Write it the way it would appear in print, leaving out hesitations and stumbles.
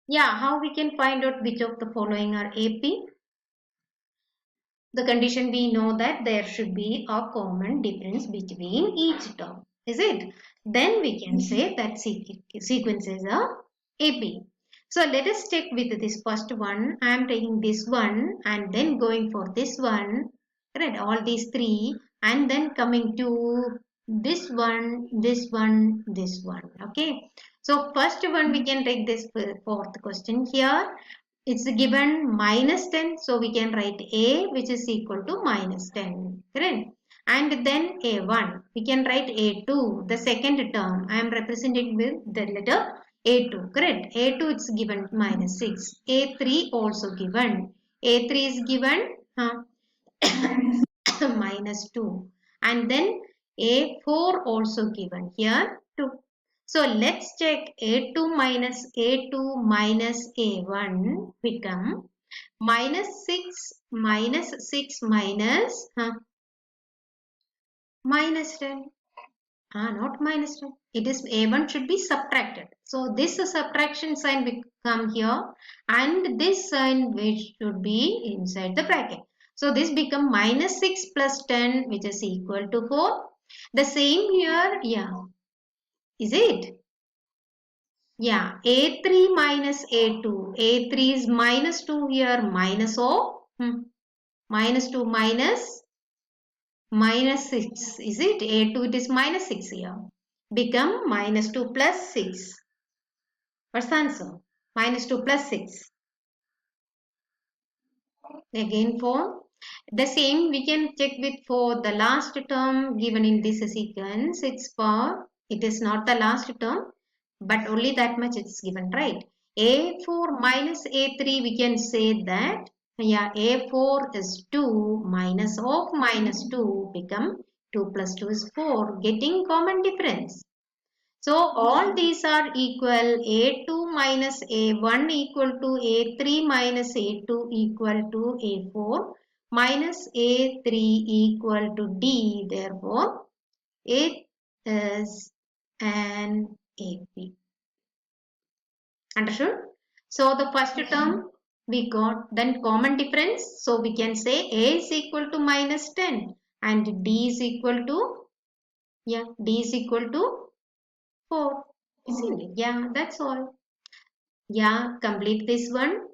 Yeah, how we can find out which of the following are AP? The condition we know that there should be a common difference between each term. Is it? Then we can say that sequences are AP. So let us check with this first one. I am taking this one and then going for this one. Right, all these three and then coming to this one, this one, this one. Okay. So first one we can take this fourth question here. It's given minus 10, so we can write A which is equal to minus 10, correct? And then A1, we can write A2, the second term. I am representing with the letter A2, correct? A2 it's given minus 6. A3 also given. A3 is given minus 2. And then A4 also given here 2. So let's check A2 minus A1 become minus 6 minus minus 10. Not minus 10. It is A1 should be subtracted. So this subtraction sign will come here and this sign which should be inside the bracket. So this become minus 6 plus 10 which is equal to 4. The same here, yeah. Is it? Yeah, A3 minus A2. A3 is minus 2 here, minus of minus 2 minus 6. Is it? A2 it is minus 6 here. Become minus 2 plus 6. What's the answer? Minus 2 plus 6. Again for the same we can check with for the last term given in this sequence. It's for, it is not the last term but only that much it's given, right? A4 minus A3 we can say that, yeah, A4 is 2 minus of minus 2 become 2 plus 2 is 4, getting common difference. So all these are equal. A2 minus A1 equal to A3 minus A2 equal to A4 minus A3 equal to D. Therefore, it is an AP. Understood? So the first term we got, then common difference. So we can say A is equal to minus 10 and D is equal to, yeah, D is equal to 4. Isn't it? Yeah, that's all. Yeah, complete this one.